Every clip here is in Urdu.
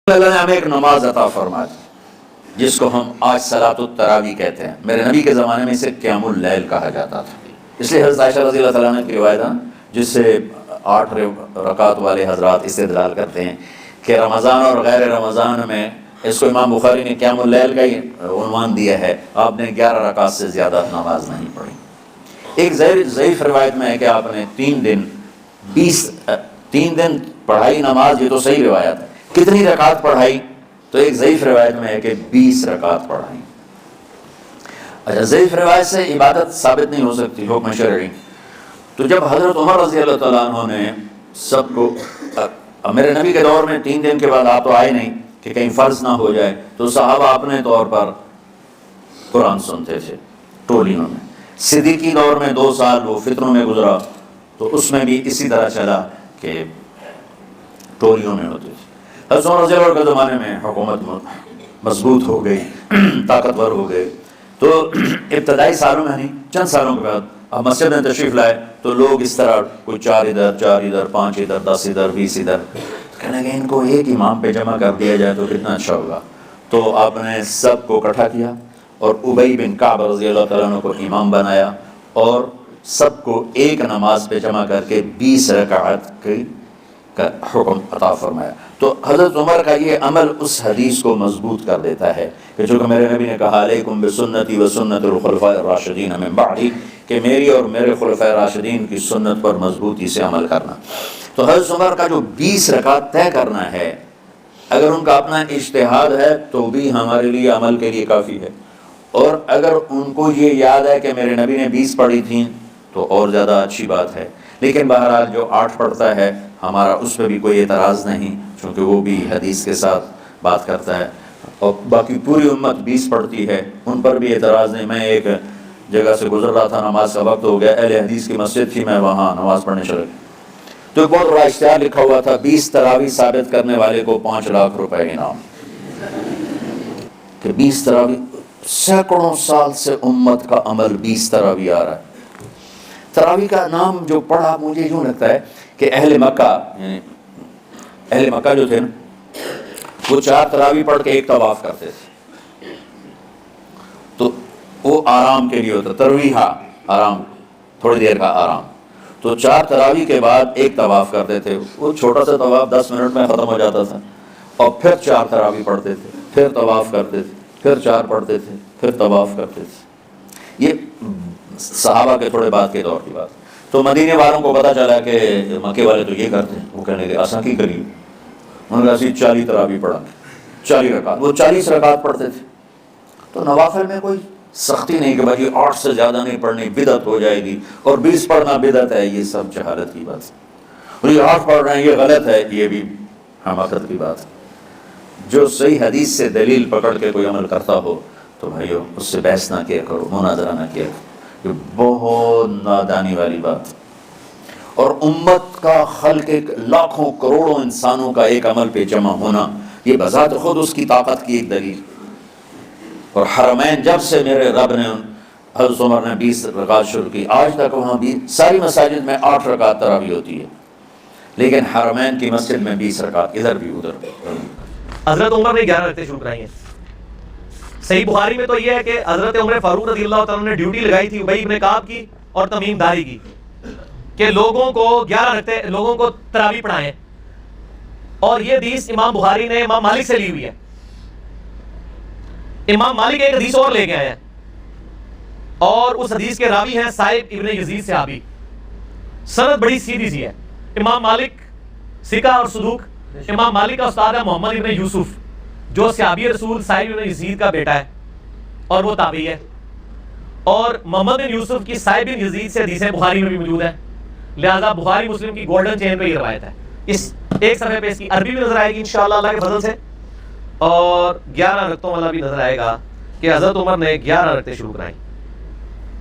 اللہ نے ہمیں ایک نماز عطا فرما دی جس کو ہم آج صلاۃ التراویح کہتے ہیں. میرے نبی کے زمانے میں اسے قیام اللیل کہا جاتا تھا. اس لیے حضرت عائشہ رضی اللہ تعالیٰ عنہ کی روایت جس سے 8 رکعت والے حضرات استدلال کرتے ہیں کہ رمضان اور غیر رمضان میں اس کو امام بخاری نے قیام اللیل کا ہی عنوان دیا ہے. آپ نے 11 رکعت سے زیادہ نماز نہیں پڑھی. ایک ضعیف روایت میں ہے کہ آپ نے 3 دن پڑھائی نماز. یہ تو صحیح روایت ہے. کتنی رکعت پڑھائی؟ تو ایک ضعیف روایت میں ہے کہ 20 رکعت پڑھائی. اچھا، ضعیف روایت سے عبادت ثابت نہیں ہو سکتی حکم شرعی. تو جب حضرت عمر رضی اللہ تعالیٰ عنہ نے سب کو، میرے نبی کے دور میں 3 دن کے بعد آپ تو آئے نہیں کہ کہیں فرض نہ ہو جائے، تو صحابہ اپنے طور پر قرآن سنتے تھے ٹولیوں میں. صدیقی دور میں 2 سال وہ فطروں میں گزرا، تو اس میں بھی اسی طرح چلا کہ ٹولیوں میں ہوتے تھے. حضرت عمر رضی اللہ عنہ کے زمانے میں حکومت مضبوط ہو گئی، طاقتور ہو گئی، تو ابتدائی سالوں میں نہیں، چند سالوں کے بعد اب مسجد میں تشریف لائے تو لوگ اس طرح کوئی 4 ادھر 4 ادھر 5 ادھر 10 ادھر 20 ادھر، کہنے لگے ان کو ایک امام پہ جمع کر دیا جائے تو کتنا اچھا ہوگا. تو آپ نے سب کو اکٹھا کیا اور ابی بن کعب رضی اللہ تعالیٰ عنہ کو امام بنایا اور سب کو ایک نماز پہ جمع کر کے 20 رکعت کا حکم عطا فرمایا. تو حضرت عمر کا یہ عمل اس حدیث کو مضبوط کر دیتا ہے کہ چونکہ میرے نبی نے کہا علیکم بسنتی و سنت الخلفاء الراشدین من بعدی، کہ میری اور میرے خلفاء راشدین کی سنت پر مضبوطی سے عمل کرنا. تو حضرت عمر کا جو 20 رکعت طے کرنا ہے، اگر ان کا اپنا اجتہاد ہے تو بھی ہمارے لیے عمل کے لیے کافی ہے، اور اگر ان کو یہ یاد ہے کہ میرے نبی نے 20 پڑھی تھیں تو اور زیادہ اچھی بات ہے. لیکن بہرحال جو 8 پڑھتا ہے ہمارا اس پہ بھی کوئی اعتراض نہیں، چونکہ وہ بھی حدیث کے ساتھ بات کرتا ہے، اور باقی پوری امت 20 پڑھتی ہے، ان پر بھی اعتراض نہیں. میں ایک جگہ سے گزر رہا تھا، نماز کا وقت ہو گیا، اہل حدیث کی مسجد تھی، میں وہاں نماز پڑھنے چلا گیا تو ایک بہت بڑا اشتہار لکھا ہوا تھا، 20 تراویح ثابت کرنے والے کو 5 لاکھ روپے انعام. کہ 20 تراویح، سینکڑوں سال سے امت کا عمل 20 تراویح آ رہا ہے. تراویح کا نام جو پڑھا مجھے یوں لگتا ہے کہ اہل مکہ جو تھے نا، وہ 4 تراویح پڑھ کے ایک طواف کرتے تھے، تو وہ آرام کے لیے ہوتا، ترویحہ آرام، تھوڑی دیر کا آرام. تو 4 تراویح کے بعد ایک طواف کرتے تھے. وہ چھوٹا سا طواف 10 منٹ میں ختم ہو جاتا تھا، اور پھر 4 تراویح پڑھتے تھے، پھر طواف کرتے تھے، پھر 4 پڑھتے تھے، پھر طواف کرتے تھے. یہ صحابہ کے تھوڑے بعد کے دور کی بات. تو مدینے والوں کو پتہ چلا کہ مکے والے تو یہ کرتے ہیں. وہ کہنے لگے اساں کی کریے، انہوں نے اسی 40 تراویح پڑھا، 40 رکعت. وہ 40 رکعت پڑھتے تھے. تو نوافل میں کوئی سختی نہیں کہ بھائی 8 سے زیادہ نہیں پڑھنی، بدعت ہو جائے گی، اور 20 پڑھنا بدعت ہے، یہ سب جہالت کی بات ہے. اور یہ 8 پڑھ رہے ہیں یہ غلط ہے، یہ بھی حماقت کی بات ہے. جو صحیح حدیث سے دلیل پکڑ کے کوئی عمل کرتا ہو تو بھائیو اس سے بحث نہ کیا کرو، مناظرہ نہ کیا کرو. یہ بہت نادانی والی بات. اور امت کا خلق، ایک لاکھوں کروڑوں انسانوں کا ایک عمل پہ جمع ہونا، یہ بذات خود اس کی طاقت کی ایک دلیل. اور حرمین جب سے میرے رب نے حضرت عمر نے 20 رکعت شروع کی، آج تک وہاں بھی ساری مساجد میں 8 رکعت تراویح ہوتی ہے، لیکن حرمین کی مسجد میں 20 رکعت، ادھر بھی ادھر بھی. حضرت عمر نے 11 رکعتیں شروع کرائی ہیں. صحیح بخاری میں تو یہ ہے کہ حضرت عمر فاروق رضی اللہ تعالیٰ نے ڈیوٹی لگائی تھی ابی بن کعب کی اور تمیم داری کی کہ لوگوں کو 11 رکعتیں، لوگوں کو تراویح پڑھائیں. اور یہ حدیث امام بخاری نے امام مالک سے لی ہوئی ہے. امام مالک ایک حدیث اور لے کے آئے ہیں، اور اس حدیث کے راوی ہیں صائب ابن یزید صحابی. سند بڑی سیدھی سی ہے. امام مالک ثقہ اور صدوق. امام مالک کا استاد ہے محمد ابن یوسف، جو صحابی رسول صائب ابن یزید کا بیٹا ہے اور وہ تابعی ہے. اور محمد بن یوسف کی صائب بن یزید سے حدیثیں بخاری میں بھی موجود ہیں، لہذا بخاری مسلم کی گولڈن چین پہ یہ روایت ہے. اس ایک صفحے پہ اس کی عربی بھی نظر آئے گی انشاءاللہ اللہ کے فضل سے، اور 11 رکعتوں والا بھی نظر آئے گا کہ حضرت عمر نے 11 رکعتیں شروع کرائیں.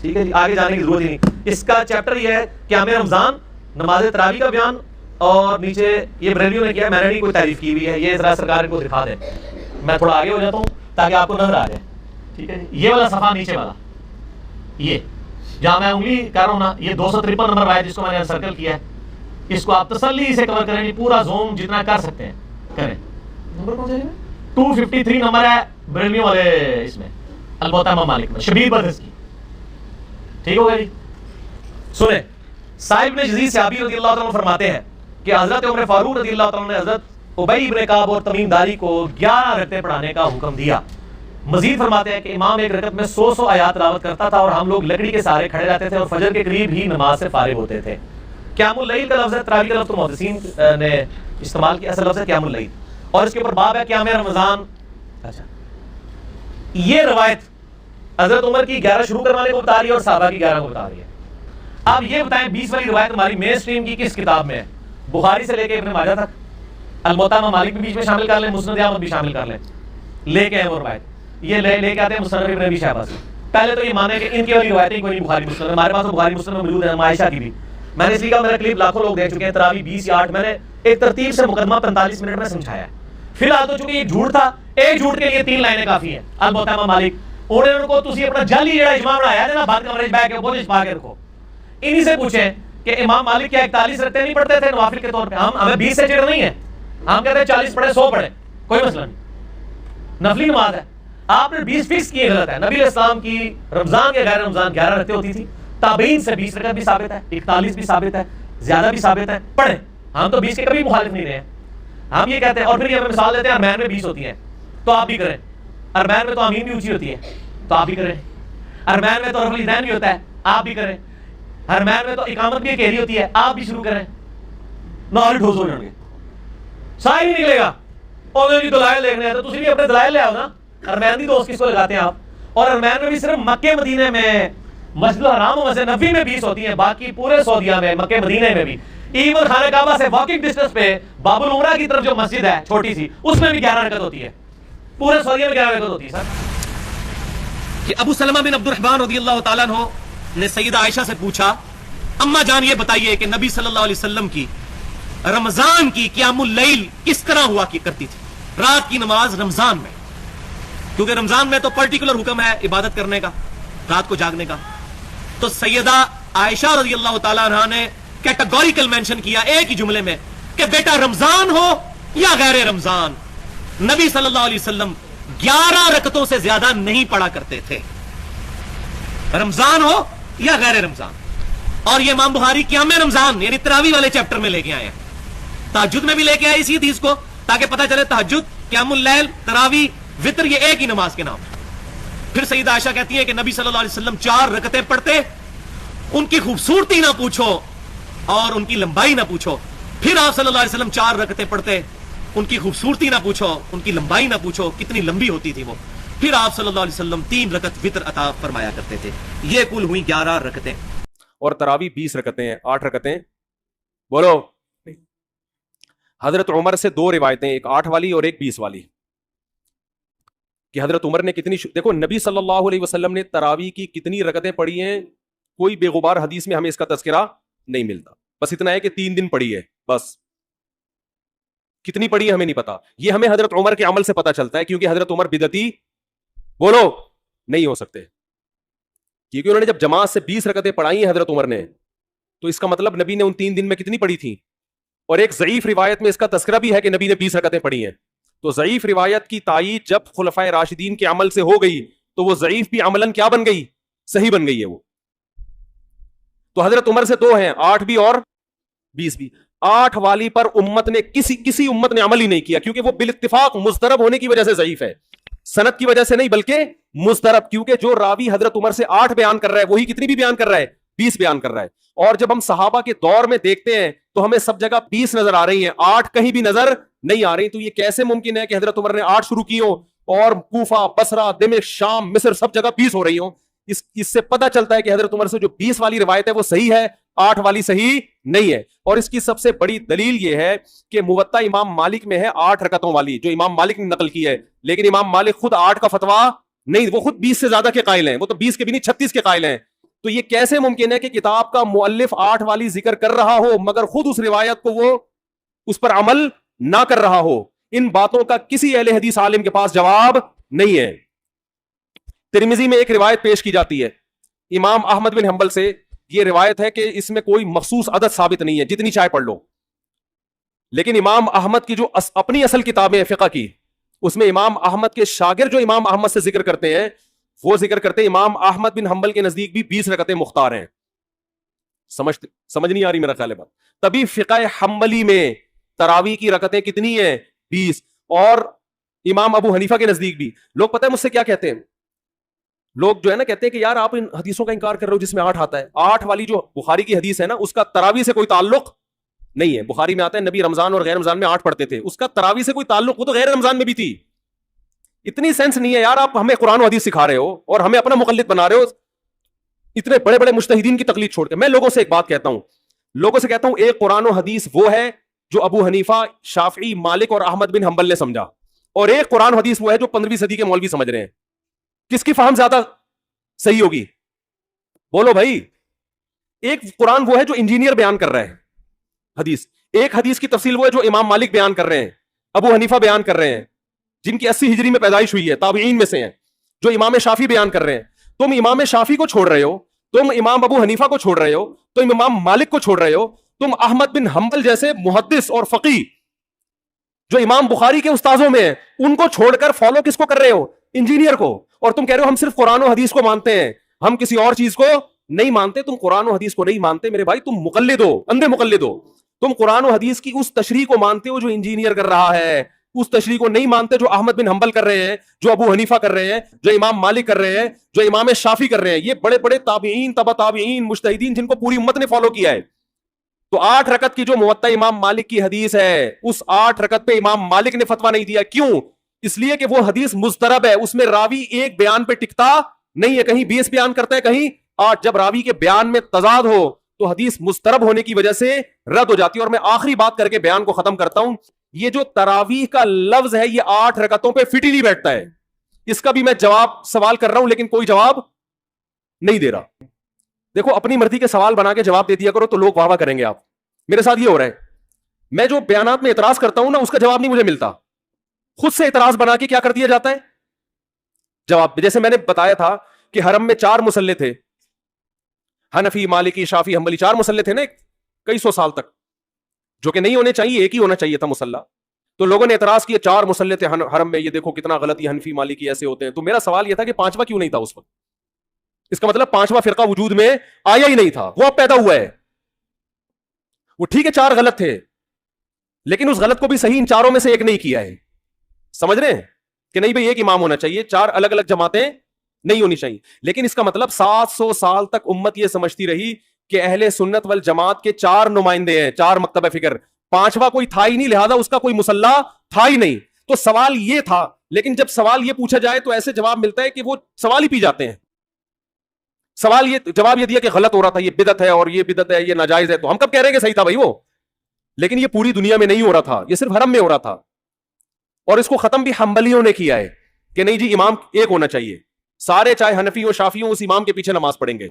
ٹھیک ہے جی، آگے جانے کی ضرورت ہی نہیں. اس کا چیپٹر یہ ہے قیام رمضان، نماز تراویح کا بیان، اور نیچے یہ بریلیوں نے کیا ہے، میں نے نہیں کوئی تعریف کی ہوئی ہے، یہ ذرا سرکار کو دکھا دیں. میں تھوڑا آگے ہو جاتا ہوں تاکہ آپ کو نظر آ جائے. ٹھیک ہے جی، یہ والا صفحہ نیچے والا، یہ جہاں میں انگلی کر رہا ہوں نا، یہ 253 نمبر آیا جس کو میں نے سرکل کیا ہے. اس کو آپ تسلی سے کور کریں، پورا زوم جتنا کر سکتے ہیں کریں. نمبر کون سا ہے 253 نمبر ہے بریلویوں والے اس میں الموطا امام مالک میں، شبیر برس کی. ٹھیک ہو گیا جی. سنیں صاحب نے یزید صحابی رضی اللہ تعالیٰ عنہ فرماتے ہیں کہ حضرت عمر فاروق رضی اللہ تعالیٰ عنہ نے حضرت ابی ابن کعب اور تمیم داری کو 11 رکعتیں پڑھانے کا حکم دیا. مزید فرماتے ہیں کہ امام ایک رکعت میں 100 آیات تلاوت کرتا تھا اور ہم لوگ لکڑی کے سہارے کھڑے رہتے تھے اور فجر کے قریب ہی نماز سے فارغ ہوتے تھے. قیام اللیل کا لفظ ہے، تراویح کا لفظ تو محدثین نے استعمال کیا، اصل لفظ ہے قیام اللیل، اور اس کے اوپر باب ہے قیام رمضان. اچھا یہ روایت حضرت عمر کی 11 شروع کروانے کو بتا رہی ہے اور صحابہ کی 11 کو بتا رہی ہے. اب یہ بتائیں 20 والی روایت ہماری مین سٹریم کی کس کتاب میں ہے؟ بخاری سے لے کے ابن ماجہ تک، الموطا امام مالک بھی بیچ میں شامل کر لیں، مسند احمد بھی شامل کر لیں، لے کے ہیں وہ روایت. یہ لے کے آتے ہیں مصنف ابن ابی شیبہ سے. پہلے تو یہ مانے کہ ان کی والی روایتیں کوئی نہیں بخاری مسلم میں، ہمارے پاس تو بخاری مسلم میں موجود ہے. عائشہ کی بھی میں نے اس لیے کہا، میرا کلپ لاکھوں لوگ دیکھ چکے ہیں، تراویح 20 یا 8 میں نے ایک ترتیب سے مقدمہ 45 منٹ میں سمجھایا ہے. فی الحال تو چونکہ یہ جھوٹ تھا، ایک جھوٹ کے لیے 3 لائنیں کافی ہیں. الموطا امام مالک انہوں کو تسی اپنا جعلی جڑا اجماع بنایا ہے نا، بات کمرے میں بیٹھ کے بوجھ پا کے رکھو. انہی سے پوچھیں کہ امام مالک کیا 41 رکعتیں نہیں پڑھتے تھے نوافل کے طور پہ؟ ہمیں 20 سے چڑھ نہیں ہے، ہم کہتے ہیں 40 پڑھے 100 پڑھے، کوئی مسئلہ نہیں، نفلی نماز ہے. آپ نے 20 فکس کیے، غلط ہے. نبی علیہ السلام کی رمضان کے غیر رمضان 11 رکعتیں ہوتی تھی. تابعین سے 20 رکعت بھی ثابت ہے، 41 بھی ثابت ہے، زیادہ بھی ثابت ہے، پڑھیں. ہم تو 20 کے کبھی مخالف نہیں رہے ہیں. ہم یہ کہتے ہیں، اور پھر یہ ہمیں مثال دیتے ہیں ارمین میں 20 ہوتی ہیں تو آپ بھی کریں. ارمین میں تو آمین بھی اونچی ہوتی ہے تو آپ بھی کریں. ارمین میں تو رفع الیدین بھی ہوتا ہے، آپ بھی کریں. ارمین میں تو اقامت بھی اکیلی ہوتی ہے، آپ بھی شروع کریں. نال ٹھوس ہو جائیں گے، سائے نہیں نکلے گا. اور جی دلائل دیکھنے ہیں تو تسی بھی اپنے دلائل لے آؤ نا. ارمین دی دوست کس کو لگاتے ہیں آپ؟ اور ارمین میں بھی صرف مکے مدینے میں، مسجد الحرام و مسجد نبوی میں 20 ہوتی ہیں، باقی پورے سعودیہ میں، مکے مدینے میں بھی، ایون خانہ کعبہ سے واکنگ ڈسٹنس پہ باب العمرہ کی طرف جو مسجد ہے چھوٹی سی، اس میں بھی 11 رکعت ہوتی ہے. پورے سعودیہ میں 11 رکعت ہوتی ہے. سر کہ ابو سلمہ بن عبد الرحمن رضی اللہ تعالیٰ عنہ نے سیدہ عائشہ سے پوچھا، اما جان یہ بتائیے کہ نبی صلی اللہ علیہ وسلم کی رمضان کی قیام اللیل کس طرح ہوا کرتی تھی، رات کی نماز رمضان میں؟ کیونکہ رمضان میں تو پرٹیکولر حکم ہے عبادت کرنے کا، رات کو جاگنے کا. تو سیدہ عائشہ رضی اللہ تعالیٰ عنہ نے کیٹیگوریکل مینشن کیا ایک ہی جملے میں کہ بیٹا رمضان ہو یا غیر رمضان، نبی صلی اللہ علیہ وسلم 11 رکعتوں سے زیادہ نہیں پڑھا کرتے تھے، رمضان ہو یا غیر رمضان. اور یہ امام بخاری قیام رمضان یعنی تراویح والے چیپٹر میں لے کے آئے ہیں. تہجد میں بھی لے کے آئے اسی حدیث کو تاکہ پتہ چلے تہجد، قیام اللیل، تراویح، وتر یہ ایک ہی نماز کے نام. پھر سیدہ عائشہ کہتی ہے کہ نبی صلی اللہ علیہ وسلم 4 رکعتیں پڑھتے، ان کی خوبصورتی نہ پوچھو اور ان کی لمبائی نہ پوچھو. پھر آپ صلی اللہ علیہ وسلم 4 رکعتیں پڑھتے، ان کی خوبصورتی نہ پوچھو، ان کی لمبائی نہ پوچھو، کتنی لمبی ہوتی تھی وہ. پھر آپ صلی اللہ علیہ وسلم 3 رکعت وتر عطا فرمایا کرتے تھے. یہ کل ہوئی 11 رکعتیں. اور تراویح 20 رکعتیں ہیں، 8 رکعتیں بولو. حضرت عمر سے 2 روایتیں، ایک 8 والی اور ایک 20 والی، کہ حضرت عمر نے کتنی دیکھو نبی صلی اللہ علیہ وسلم نے تراویح کی کتنی رکعتیں پڑھی ہیں، کوئی بے غبار حدیث میں ہمیں اس کا تذکرہ نہیں ملتا. بس اتنا ہے کہ 3 دن پڑھی ہے، بس کتنی پڑھی ہے ہمیں نہیں پتا. یہ ہمیں حضرت عمر کے عمل سے پتا چلتا ہے، کیونکہ حضرت عمر بدعتی بولو نہیں ہو سکتے. کیونکہ انہوں نے جب جماعت سے 20 رکعتیں پڑھائی ہیں حضرت عمر نے، تو اس کا مطلب نبی نے ان 3 دن میں کتنی پڑھی تھی. اور ایک ضعیف روایت میں اس کا تذکرہ بھی ہے کہ نبی نے 20 رکعتیں پڑھی ہیں. تو ضعیف روایت کی تائید جب خلفائے راشدین کے عمل سے ہو گئی تو وہ ضعیف بھی عملاً کیا بن گئی؟ صحیح بن گئی ہے وہ. تو حضرت عمر سے 2 ہیں، 8 بھی اور 20 بھی. 8 والی پر امت نے کسی امت نے عمل ہی نہیں کیا، کیونکہ وہ بالاتفاق مضطرب ہونے کی وجہ سے ضعیف ہے، سند کی وجہ سے نہیں بلکہ مضطرب. کیونکہ جو راوی حضرت عمر سے 8 بیان کر رہا ہے وہی کتنی بھی بیان کر رہا ہے؟ 20 بیان کر رہا ہے. اور جب ہم صحابہ کے دور میں دیکھتے ہیں تو ہمیں سب جگہ 20 نظر آ رہی ہیں، 8 کہیں بھی نظر نہیں آ رہی. تو یہ کیسے ممکن ہے کہ حضرت عمر نے 8 شروع کی ہو اور کوفہ، بصرہ، دمشق، شام، مصر سب جگہ 20 ہو رہی ہوں؟ اس سے پتہ چلتا ہے کہ حضرت عمر سے جو 20 والی روایت ہے وہ صحیح ہے، 8 والی صحیح نہیں ہے. اور اس کی سب سے بڑی دلیل یہ ہے کہ موطا امام مالک میں ہے 8 رکعتوں والی جو امام مالک نے نقل کی ہے، لیکن امام مالک خود 8 کا فتویٰ نہیں، وہ خود 20 سے زیادہ کے قائل ہیں، وہ تو 20 کے بھی نہیں 36 کے قائل ہیں. تو یہ کیسے ممکن ہے کہ کتاب کا مؤلف 8 والی ذکر کر رہا ہو مگر خود اس روایت کو وہ اس پر عمل نہ کر رہا ہو؟ ان باتوں کا کسی اہل حدیث عالم کے پاس جواب نہیں ہے. ترمذی میں ایک روایت پیش کی جاتی ہے امام احمد بن حنبل سے، یہ روایت ہے کہ اس میں کوئی مخصوص عدد ثابت نہیں ہے، جتنی چاہے پڑھ لو. لیکن امام احمد کی جو اپنی اصل کتابیں فقہ کی، اس میں امام احمد کے شاگرد جو امام احمد سے ذکر کرتے ہیں وہ ذکر کرتے ہیں امام احمد بن حنبل کے نزدیک بھی 20 رکعتیں مختار ہیں. سمجھ نہیں آ رہی میرا خیال ہے بات. تبھی فقہ حنبلی میں تراویح کی رکعتیں کتنی ہیں؟ 20. اور امام ابو حنیفہ کے نزدیک بھی. لوگ پتہ ہے مجھ سے کیا کہتے ہیں؟ لوگ جو ہے نا کہتے ہیں کہ یار آپ ان حدیثوں کا انکار کر رہے ہو جس میں 8 آتا ہے. 8 والی جو بخاری کی حدیث ہے نا اس کا تراویح سے کوئی تعلق نہیں ہے. بخاری میں آتا ہے نبی رمضان اور غیر رمضان میں 8 پڑھتے تھے, اس کا تراویح سے کوئی تعلق, وہ تو غیر رمضان میں بھی تھی. اتنی سینس نہیں ہے یار, آپ ہمیں قرآن و حدیث سکھا رہے ہو اور ہمیں اپنا مقلد بنا رہے ہو اتنے بڑے بڑے مجتہدین کی تقلید چھوڑ کے. میں لوگوں سے ایک بات کہتا ہوں, ایک قرآن و حدیث وہ ہے جو ابو حنیفہ, شافعی, مالک اور احمد بن حنبل نے سمجھا, اور ایک قرآن و حدیث وہ ہے جو 15ویں صدی کے مولوی سمجھ رہے ہیں. کس کی فہم زیادہ صحیح ہوگی؟ بولو بھائی. ایک قرآن وہ ہے جو انجینئر بیان کر رہا ہے حدیث, ایک حدیث کی تفصیل وہ ہے جو امام مالک بیان کر رہے ہیں, ابو حنیفہ بیان کر رہے ہیں جن کی 80 ہجری میں پیدائش ہوئی ہے, تابعین میں سے ہیں, جو امام شافعی بیان کر رہے ہیں. تم امام شافعی کو چھوڑ رہے ہو, تم امام ابو حنیفہ کو چھوڑ رہے ہو, تم امام مالک کو چھوڑ رہے ہو, تم احمد بن حنبل جیسے محدث اور فقی جو امام بخاری کے استاذوں میں ہیں ان کو چھوڑ کر فالو کس کو کر رہے ہو؟ انجینئر کو. اور تم کہہ رہے ہو ہم صرف قرآن و حدیث کو مانتے ہیں, ہم کسی اور چیز کو نہیں مانتے. تم قرآن و حدیث کو نہیں مانتے میرے بھائی, تم مقلد ہو, اندھے مقلد ہو. تم قرآن و حدیث کی اس تشریح کو مانتے ہو جو انجینئر کر رہا ہے, اس تشریح کو نہیں مانتے جو احمد بن حنبل کر رہے ہیں, جو ابو حنیفہ کر رہے ہیں, جو امام مالک کر رہے ہیں, جو امام شافعی کر رہے ہیں. یہ بڑے بڑے تابعین, تبع تابعین, مجتہدین جن کو پوری امت نے فالو کیا ہے. تو 8 رکعت کی جو موطا امام مالک کی حدیث ہے, اس 8 رکعت پہ امام مالک نے فتویٰ نہیں دیا. کیوں؟ اس لیے کہ وہ حدیث مضطرب ہے, اس میں راوی ایک بیان پہ ٹکتا نہیں ہے, کہیں 20 بیان کرتا ہے, کہیں 8. جب راوی کے بیان میں تضاد ہو تو حدیث مضطرب ہونے کی وجہ سے رد ہو جاتی ہے. اور میں آخری بات کر کے بیان کو ختم کرتا ہوں, یہ جو تراویح کا لفظ ہے یہ 8 رکعتوں پہ فٹ ہی نہیں بیٹھتا ہے. اس کا بھی میں جواب سوال کر رہا ہوں لیکن کوئی جواب نہیں دے رہا. دیکھو اپنی مرضی کے سوال بنا کے جواب دے دیا کرو تو لوگ واہ واہ کریں گے. آپ میرے ساتھ یہ ہو رہا ہے, میں جو بیانات میں اعتراض کرتا ہوں نا اس کا جواب نہیں مجھے ملتا, خود سے اعتراض بنا کے کیا کر دیا جاتا ہے جواب. جیسے میں نے بتایا تھا کہ حرم میں 4 مصلے تھے, حنفی, مالکی, شافعی, حنبلی, 4 مصلے تھے نا کئی سو سال تک, جو کہ نہیں ہونے چاہیے, ایک ہی ہونا چاہیے تھا مصلی. تو لوگوں نے اعتراض کیا 4 مصلے تھے حرم میں, یہ دیکھو کتنا غلط, یہ حنفی مالکی ایسے ہوتے ہیں. تو میرا سوال یہ تھا کہ 5واں کیوں نہیں تھا اس وقت؟ اس کا مطلب 5واں فرقہ وجود میں آیا ہی نہیں تھا, وہ اب پیدا ہوا ہے. وہ ٹھیک ہے 4 غلط تھے لیکن اس غلط کو بھی صحیح ان 4 میں سے ایک نہیں کیا ہے. سمجھ رہے ہیں کہ نہیں بھئی ایک امام ہونا چاہیے, 4 الگ الگ جماعتیں نہیں ہونی چاہیے. لیکن اس کا مطلب 700 سال تک امت یہ سمجھتی رہی کہ اہل سنت والجماعت کے 4 نمائندے ہیں, 4 مکتب فکر, 5واں کوئی تھا ہی نہیں, لہذا اس کا کوئی مصلی تھا ہی نہیں. تو سوال یہ تھا, لیکن جب سوال یہ پوچھا جائے تو ایسے جواب ملتا ہے کہ وہ سوال ہی پی جاتے ہیں. سوال یہ جواب یہ دیا کہ غلط ہو رہا تھا, یہ بدعت ہے, اور یہ بدعت ہے, یہ ناجائز ہے. تو ہم کب کہہ رہے ہیں کہ صحیح تھا بھائی وہ, لیکن یہ پوری دنیا میں نہیں ہو رہا تھا, یہ صرف حرم میں ہو رہا تھا. اور اس کو ختم بھی حنبلیوں نے کیا ہے کہ نہیں جی امام ایک ہونا چاہیے, سارے چاہے حنفی ہو شافعی ہو اس امام کے پیچھے نماز پڑھیں گے.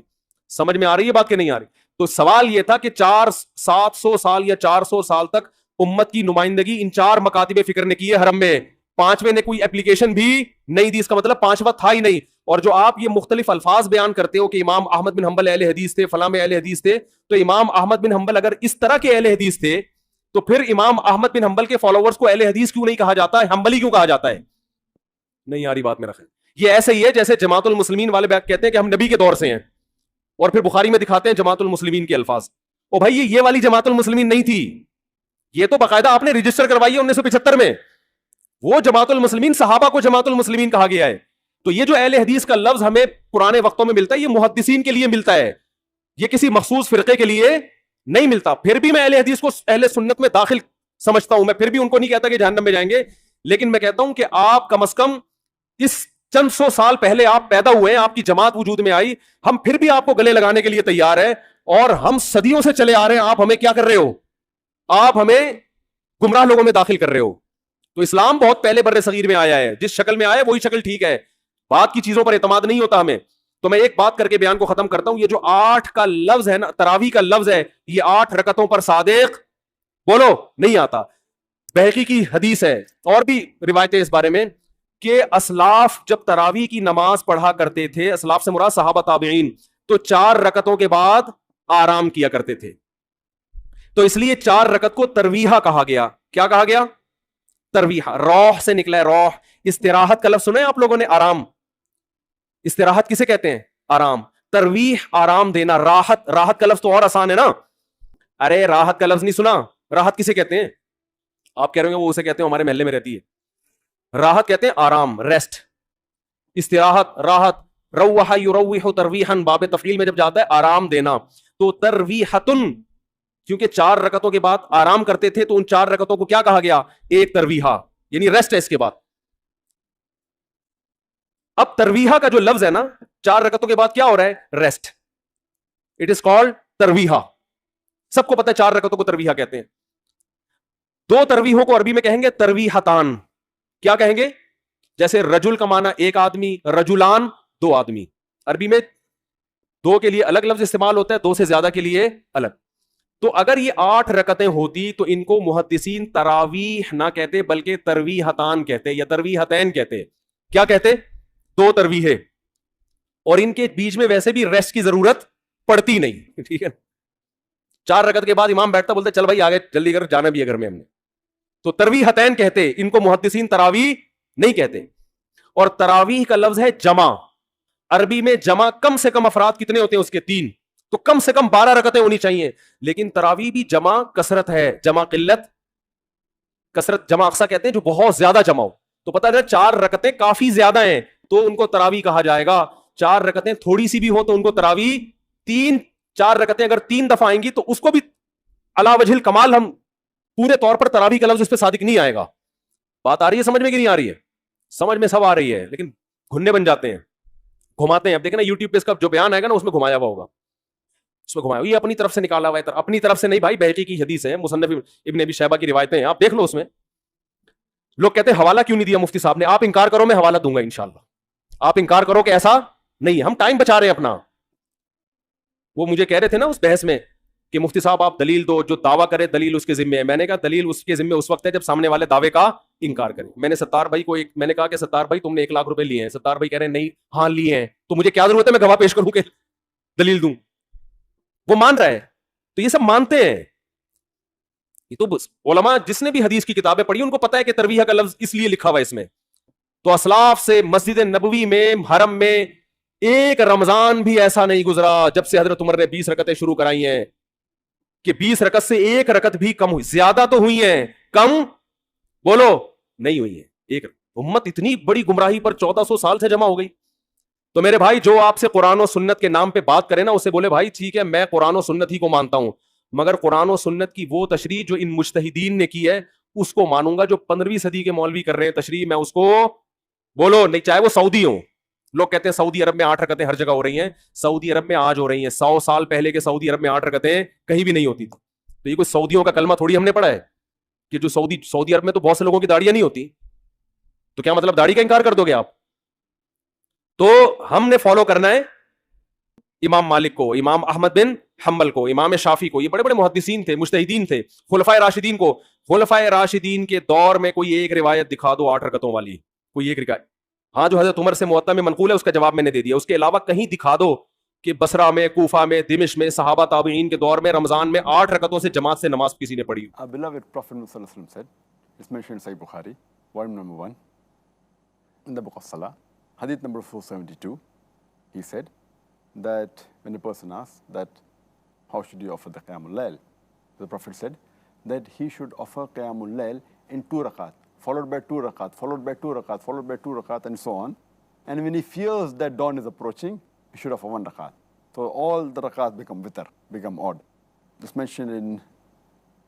سمجھ میں آ رہی ہے بات کہ نہیں آ رہی؟ تو سوال یہ تھا کہ 700 سال یا 400 سال تک امت کی نمائندگی ان 4 مکاتب فکر نے کی ہے حرم میں, 5ویں نے کوئی اپلیکیشن بھی نہیں دی. اس کا مطلب 5واں تھا ہی نہیں. اور جو آپ یہ مختلف الفاظ بیان کرتے ہو کہ امام احمد بن حنبل اہل حدیث تھے, فلاں میں اہل حدیث تھے, تو امام احمد بن حنبل اگر اس طرح کے اہل حدیث تھے تو پھر امام احمد بن حنبل کے فالوورز کو اہل حدیث کیوں نہیں کہا جاتا ہے, حنبلی کیوں کہا جاتا ہے؟ نہیں آ رہی بات میرا خیال. یہ ایسے ہی ہے جیسے جماعت المسلمین والے کہتے ہیں کہ ہم نبی کے دور سے ہیں, اور پھر بخاری میں دکھاتے ہیں جماعت المسلمین کے الفاظ. او بھائی یہ والی جماعت المسلمین نہیں تھی, یہ تو باقاعدہ آپ نے رجسٹر کروائی ہے 1975 میں. وہ جماعت المسلمین, صحابہ کو جماعت المسلمین کہا گیا ہے. تو یہ جو اہل حدیث کا لفظ ہمیں پرانے وقتوں میں ملتا ہے, یہ محدثین کے لیے ملتا ہے, یہ کسی مخصوص فرقے کے لیے نہیں ملتا. پھر بھی میں اہل حدیث کو اہل سنت میں داخل سمجھتا ہوں, میں پھر بھی ان کو نہیں کہتا کہ جہنم میں جائیں گے, لیکن میں کہتا ہوں کہ آپ کم از کم اس چند 100 سال پہلے آپ پیدا ہوئے, آپ کی جماعت وجود میں آئی, ہم پھر بھی آپ کو گلے لگانے کے لیے تیار ہیں, اور ہم صدیوں سے چلے آ رہے ہیں, آپ ہمیں کیا کر رہے ہو, آپ ہمیں گمراہ لوگوں میں داخل کر رہے ہو. تو اسلام بہت پہلے بر صغیر میں آیا ہے, جس شکل میں آیا وہی شکل ٹھیک ہے, بات کی چیزوں پر اعتماد نہیں ہوتا ہمیں. تو میں ایک بات کر کے بیان کو ختم کرتا ہوں, یہ جو 8 کا لفظ ہے نا, تراویح کا لفظ ہے, یہ 8 رکعتوں پر صادق بولو نہیں آتا. بہقی کی حدیث ہے اور بھی روایتیں اس بارے میں کہ اسلاف جب تراویح کی نماز پڑھا کرتے تھے, اسلاف سے مراد صحابہ تابعین, تو 4 رکعتوں کے بعد آرام کیا کرتے تھے. تو اس لیے 4 رکعت کو ترویحہ کہا گیا. کیا کہا گیا؟ ترویح روح سے نکلا ہے, روح. استراحت کا لفظ سنا ہے آپ لوگوں نے, آرام. استراحت کسے کہتے ہیں؟ آرام. ترویح آرام دینا. راحت, راحت کا لفظ تو اور آسان ہے نا. ارے راحت کا لفظ نہیں سنا؟ راحت کسے کہتے ہیں؟ آپ کہہ رہے ہیں وہ اسے کہتے ہیں ہمارے محلے میں رہتی ہے. راحت کہتے ہیں آرام, ریسٹ. استراحت, راحت. روح یروح ترویحا, باب تفعیل میں جب جاتا ہے آرام دینا. تو ترویحتن, کیونکہ 4 رکعتوں کے بعد آرام کرتے تھے تو ان 4 رکعتوں کو کیا کہا گیا؟ ایک ترویحہ, یعنی ریسٹ ہے اس کے بعد. اب ترویحہ کا جو لفظ ہے نا, 4 رکعتوں کے بعد کیا ہو رہا ہے؟ ریسٹ. اٹ از کالڈ ترویحہ. سب کو پتہ ہے 4 رکعتوں کو ترویحہ کہتے ہیں. 2 ترویحوں کو عربی میں کہیں گے ترویحتان. کیا کہیں گے؟ جیسے رجل کا معنی ایک آدمی, رجلان 2 آدمی. عربی میں 2 کے لیے الگ لفظ استعمال ہوتا ہے, 2 سے زیادہ کے لیے الگ. تو اگر یہ 8 رکعتیں ہوتی تو ان کو محدثین تراویح نہ کہتے بلکہ ترویحتان کہتے یا ترویحتین کہتے. کیا کہتے؟ 2 ترویحیں, اور ان کے بیچ میں ویسے بھی ریسٹ کی ضرورت پڑتی نہیں. ٹھیک ہے, 4 رکعت کے بعد امام بیٹھتا, بولتے چل بھائی آگے جلدی کر, جانا بھی ہے گھر میں ہم نے. تو ترویحتین کہتے, ان کو محدثین تراویح نہیں کہتے. اور تراویح کا لفظ ہے جمع. عربی میں جمع کم سے کم افراد کتنے ہوتے ہیں اس کے؟ 3. تو کم سے کم 12 رکعتیں ہونی چاہیے. لیکن تراویح بھی جمع کثرت ہے, جمع قلت, کثرت جمع اقصا کہتے ہیں جو بہت زیادہ جمع ہو. تو پتہ ہے 4 رکعتیں کافی زیادہ ہیں تو ان کو تراویح کہا جائے گا. 4 رکعتیں تھوڑی سی بھی ہو تو ان کو تراویح. 4 رکعتیں اگر 3 دفعہ آئیں گی تو اس کو بھی علی وجہ الکمال ہم پورے طور پر تراویح کا لفظ اس پہ صادق نہیں آئے گا. بات آ رہی ہے سمجھ میں کہ نہیں آ رہی ہے؟ سمجھ میں سب آ رہی ہے, لیکن گھننے بن جاتے ہیں, گھماتے ہیں. اب دیکھیں نا یوٹیوب پہ اس کا جو بیان آئے گا نا اس میں گھمایا ہوا ہوگا, اس میں گھمایا, یہ اپنی طرف سے نکالا ہوا ہے. اپنی طرف سے نہیں بھائی, بہقی کی حدیث ہے, مصنف ابن ابی شیبہ کی روایتیں ہیں, آپ دیکھ لو. اس میں لوگ کہتے ہیں حوالہ کیوں نہیں دیا مفتی صاحب نے. آپ انکار کرو, میں حوالہ دوں گا انشاءاللہ. آپ انکار کرو کہ ایسا نہیں, ہم ٹائم بچا رہے ہیں اپنا. وہ مجھے کہہ رہے تھے نا اس بحث میں کہ مفتی صاحب آپ دلیل دو, جو دعویٰ کرے دلیل اس کے ذمے ہے. میں نے کہا دلیل اس کے ذمے اس وقت ہے جب سامنے والے دعوے کا انکار کرے. میں نے ستار بھائی کو میں نے کہا کہ ستار بھائی تم نے 1 لاکھ روپے لیے ہیں. ستار بھائی کہہ رہے ہیں نہیں, ہاں لیے ہیں. تو مجھے کیا ضرورت ہے میں گواہ پیش کروں کہ دلیل دوں؟ وہ مان رہا ہے. تو یہ سب مانتے ہیں. یہ تو علماء جس نے بھی حدیث کی کتابیں پڑھی ان کو پتا ہے کہ ترویح کا لفظ اس لیے لکھا ہوا ہے اس میں. تو اسلاف سے مسجد نبوی میں, حرم میں ایک رمضان بھی ایسا نہیں گزرا جب سے حضرت عمر نے 20 رکعتیں شروع کرائی ہیں کہ 20 رکعت سے 1 رکعت بھی کم ہوئی. زیادہ تو ہوئی ہیں, کم بولو نہیں ہوئی ہے. ایک امت اتنی بڑی گمراہی پر 1400 سال سے جمع ہو گئی. تو میرے بھائی جو آپ سے قرآن و سنت کے نام پہ بات کرے نا, اسے بولے بھائی ٹھیک ہے میں قرآن و سنت ہی کو مانتا ہوں, مگر قرآن و سنت کی وہ تشریح جو ان مجتہدین نے کی ہے اس کو مانوں گا. جو 15ویں صدی کے مولوی کر رہے ہیں تشریح, میں اس کو بولو نہیں, چاہے وہ سعودی ہوں. لوگ کہتے ہیں سعودی عرب میں 8 رکعتیں ہر جگہ ہو رہی ہیں. سعودی عرب میں آج ہو رہی ہیں, 100 سال پہلے کے سعودی عرب میں 8 رکعتیں کہیں بھی نہیں ہوتی تھی. تو یہ کوئی سعودیوں کا کلمہ تھوڑی ہم نے پڑھا ہے کہ جو سعودی عرب میں تو بہت سے لوگوں کی داڑیاں نہیں ہوتی. تو کیا مطلب داڑھی کا انکار کر دو گے آپ؟ تو ہم نے فالو کرنا ہے امام مالک کو, امام احمد بن حنبل کو, امام شافعی کو. یہ بڑے بڑے محدثین تھے, مجتہدین تھے. خلفائے راشدین کو, خلفائے راشدین کے دور میں کوئی ایک روایت دکھا دو 8 رکعتوں والی, کوئی ایک روایت. ہاں جو حضرت عمر سے موطا میں منقول ہے اس کا جواب میں نے دے دیا. اس کے علاوہ کہیں دکھا دو کہ بصرہ میں, کوفہ میں, دمشق میں, صحابہ تابعین کے دور میں رمضان میں 8 رکعتوں سے جماعت سے نماز کسی نے پڑھی. Beloved Prophet Muhammad said, it's mentioned in Sahih Bukhari, volume number 1, in the book of Salah, hadith number 472. He said that when a person asks that how should you offer the Qiyamul Layl, the Prophet said that he should offer Qiyamul Layl in 2 rakat, followed by 2 rakat, followed by 2 rakat, followed by 2 rakat, and so on. And when he fears that dawn is approaching, he should offer 1 rakat. So all the rakat become witr, become odd. This mentioned in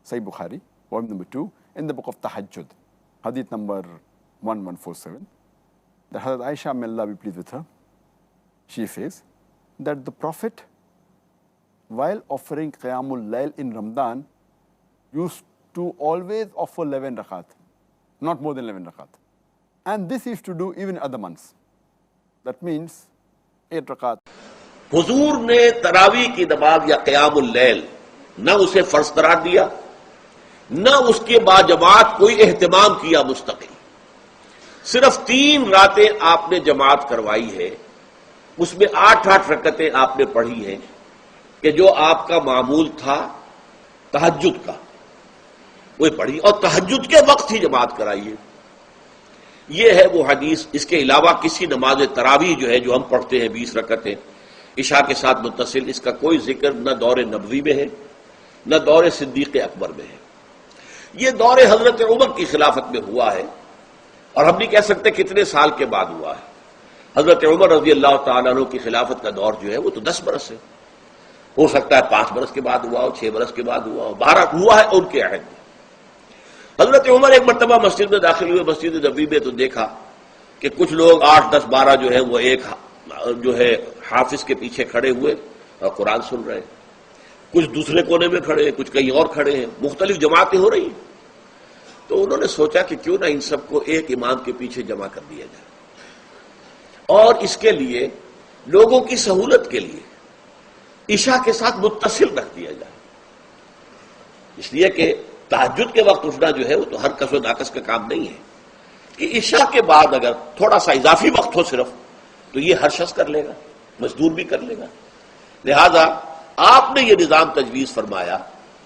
Sahih Bukhari, volume number 2, in the book of Tahajjud, hadith number 1147. The Hazrat Aisha, may Allah be pleased with her, she says that the Prophet, while offering Qiyamul Layl in Ramadan, used to always offer 11 rakat, not more than 11 rakat. And this he used to do even in other months. That means 8 rakat. حضور نے تراویح کی نماز یا قیام اللیل نہ اسے فرض قرار دیا, نہ اس کے بعد جماعت کوئی اہتمام کیا مستقل. صرف 3 راتیں آپ نے جماعت کروائی ہے, اس میں 8 رکعتیں آپ نے پڑھی ہیں کہ جو آپ کا معمول تھا تہجد کا. وہ پڑھی اور تہجد کے وقت ہی جماعت کرائیے. یہ ہے وہ حدیث. اس کے علاوہ کسی نماز تراویح جو ہے جو ہم پڑھتے ہیں 20 رکعتیں عشاء کے ساتھ متصل، اس کا کوئی ذکر نہ دور نبوی میں ہے نہ دور صدیق اکبر میں ہے. یہ دور حضرت عمر کی خلافت میں ہوا ہے، اور ہم نہیں کہہ سکتے کتنے سال کے بعد ہوا ہے. حضرت عمر رضی اللہ تعالیٰ عنہ کی خلافت کا دور جو ہے وہ تو 10 برس ہے. ہو سکتا ہے 5 برس کے بعد ہوا ہو، 6 برس کے بعد ہوا ہو، 12 ہوا ہے ان کے عہد میں. حضرت عمر ایک مرتبہ مسجد میں داخل ہوئے، مسجد نبوی میں، تو دیکھا کہ کچھ لوگ 8، 10، 12 جو ہے وہ ایک جو ہے حافظ کے پیچھے کھڑے ہوئے اور قرآن سن رہے ہیں. کچھ دوسرے کونے میں کھڑے ہیں، کچھ کہیں اور کھڑے ہیں، مختلف جماعتیں ہو رہی ہیں. تو انہوں نے سوچا کہ کیوں نہ ان سب کو ایک امام کے پیچھے جمع کر دیا جائے، اور اس کے لیے لوگوں کی سہولت کے لیے عشاء کے ساتھ متصل رکھ دیا جائے. اس لیے کہ تہجد کے وقت اٹھنا جو ہے وہ تو ہر کس و ناقص کا کام نہیں ہے، کہ عشاء کے بعد اگر تھوڑا سا اضافی وقت ہو صرف، تو یہ ہر شخص کر لے گا، مزدور بھی کر لے گا. لہذا آپ نے یہ نظام تجویز فرمایا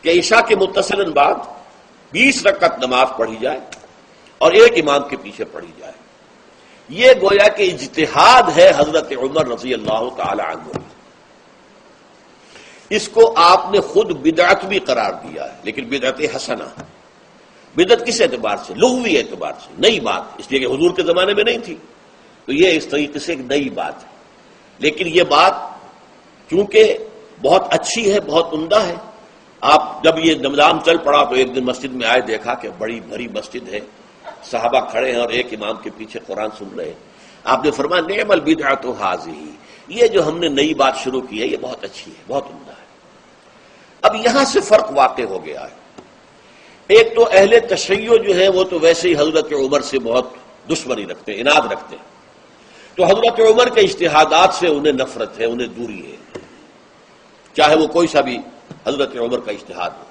کہ عشاء کے متصلاً بعد 20 رکعت نماز پڑھی جائے اور ایک امام کے پیچھے پڑھی جائے. یہ گویا کہ اجتہاد ہے حضرت عمر رضی اللہ تعالی عنہ. اس کو آپ نے خود بدعت بھی قرار دیا ہے، لیکن بدعت حسنہ. بدعت کس اعتبار سے؟ لغوی اعتبار سے، نئی بات، اس لیے کہ حضور کے زمانے میں نہیں تھی، تو یہ اس طریقے سے ایک نئی بات ہے. لیکن یہ بات چونکہ بہت اچھی ہے، بہت عمدہ ہے. آپ جب یہ نظام چل پڑا تو ایک دن مسجد میں آئے، دیکھا کہ بڑی بھری مسجد ہے، صحابہ کھڑے ہیں اور ایک امام کے پیچھے قرآن سن رہے ہیں. آپ نے فرمایا نعم البدعۃ ھذہ، یہ جو ہم نے نئی بات شروع کی ہے یہ بہت اچھی ہے، بہت عمدہ ہے. اب یہاں سے فرق واقع ہو گیا ہے. ایک تو اہل تشیع جو ہے وہ تو ویسے ہی حضرت عمر سے بہت دشمنی رکھتے ہیں، عناد رکھتے ہیں، تو حضرت عمر کے اجتہادات سے انہیں نفرت ہے، انہیں دوری ہے، چاہے وہ کوئی سا بھی حضرت عمر کا اجتہاد ہو.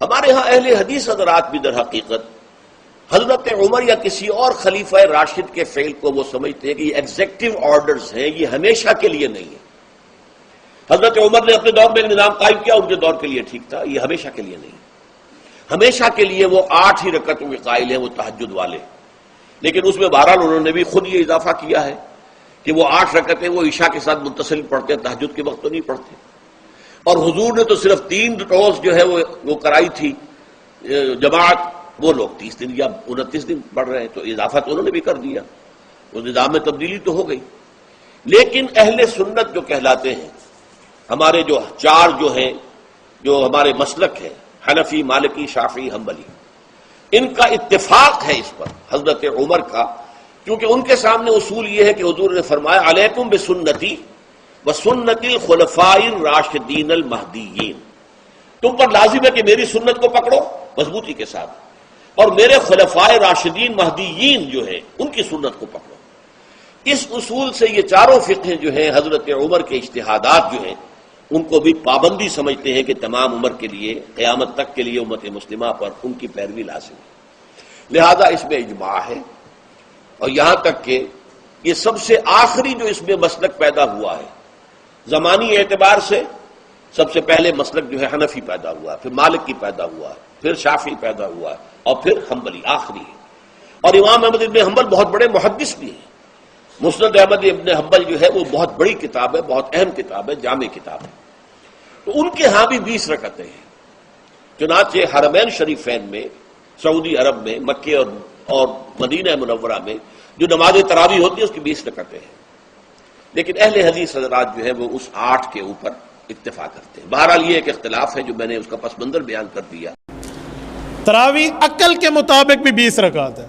ہمارے ہاں اہل حدیث حضرات بھی در حقیقت حضرت عمر یا کسی اور خلیفہ راشد کے فعل کو وہ سمجھتے ہیں کہ یہ ایگزیکٹو آرڈرز ہیں، یہ ہمیشہ کے لیے نہیں ہے. حضرت عمر نے اپنے دور میں ایک نظام قائم کیا، ان کے دور کے لیے ٹھیک تھا، یہ ہمیشہ کے لیے نہیں. ہمیشہ کے لیے وہ 8 ہی رکعتوں کے قائل ہیں، وہ تہجد والے. لیکن اس میں بہرحال انہوں نے بھی خود یہ اضافہ کیا ہے کہ وہ 8 رکعتیں وہ عشاء کے ساتھ متصل پڑھتے ہیں، تہجد کے وقت تو نہیں پڑھتے. اور حضور نے تو صرف 3 روز جو ہے وہ کرائی تھی جماعت، وہ لوگ 30 دن یا 29 دن پڑھ رہے ہیں، تو اضافہ تو انہوں نے بھی کر دیا، وہ نظام میں تبدیلی تو ہو گئی. لیکن اہل سنت جو کہلاتے ہیں، ہمارے جو 4 جو ہیں، جو ہمارے مسلک ہیں، حنفی، مالکی، شافعی، حنبلی، ان کا اتفاق ہے اس پر حضرت عمر کا، کیونکہ ان کے سامنے اصول یہ ہے کہ حضور نے فرمایا علیکم بسنتی وسنت الخلفاء الراشدین المہدیین، تم پر لازم ہے کہ میری سنت کو پکڑو مضبوطی کے ساتھ، اور میرے خلفاء راشدین مہدیین جو ہیں ان کی سنت کو پکڑو. اس اصول سے یہ 4 فقہ جو ہیں حضرت عمر کے اجتہادات جو ہیں ان کو بھی پابندی سمجھتے ہیں کہ تمام عمر کے لیے، قیامت تک کے لیے امت مسلمہ پر ان کی پیروی لازم ہے. لہذا اس میں اجماع ہے. اور یہاں تک کہ یہ سب سے آخری جو اس میں مسلک پیدا ہوا ہے زمانی اعتبار سے، سب سے پہلے مسلک جو ہے حنفی پیدا ہوا ہے، پھر مالکی پیدا ہوا ہے، پھر شافعی پیدا ہوا ہے، اور پھر حنبلی آخری ہے. اور امام احمد ابن حنبل بہت بڑے محدث بھی ہیں. مسند احمد ابن حنبل جو ہے وہ بہت بڑی کتاب ہے، بہت اہم کتاب ہے، جامع کتاب ہے. تو ان کے ہاں بھی 20 رکعتیں ہیں. چنانچہ حرمین شریفین میں، سعودی عرب میں، مکے اور مدینہ منورہ میں جو نماز تراویح ہوتی ہے اس کی 20 رکعتیں ہیں. لیکن اہل حدیث حضرات جو ہے وہ اس 8 کے اوپر اتفاق کرتے ہیں. بہرحال یہ ایک اختلاف ہے جو میں نے اس کا پس منظر بیان کر دیا. تراویح عقل کے مطابق بھی 20 رکعت ہے.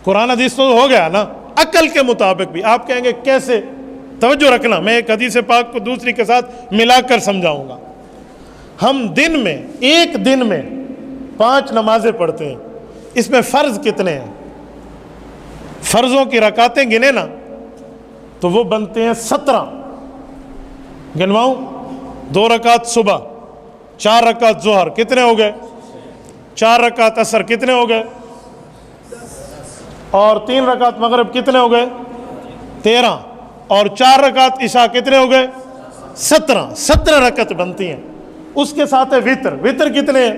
قرآن حدیث تو ہو گیا نا، عقل کے مطابق بھی. آپ کہیں گے کیسے؟ توجہ رکھنا، میں ایک حدیث پاک کو دوسری کے ساتھ ملا کر سمجھاؤں گا. ہم دن میں، ایک دن میں 5 نمازیں پڑھتے ہیں، اس میں فرض کتنے ہیں؟ فرضوں کی رکعتیں گنے نا تو وہ بنتے ہیں 17. گنواؤں؟ 2 رکعت صبح، 4 رکعت ظہر، کتنے ہو گئے؟ 4 رکعت عصر، کتنے ہو گئے؟ اور 3 رکعت مغرب، کتنے ہو گئے؟ 13. اور 4 رکعت عشاء، کتنے ہو گئے؟ 17 رکعت بنتی ہیں. اس کے ساتھ ہے وتر. وتر کتنے ہیں؟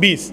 20।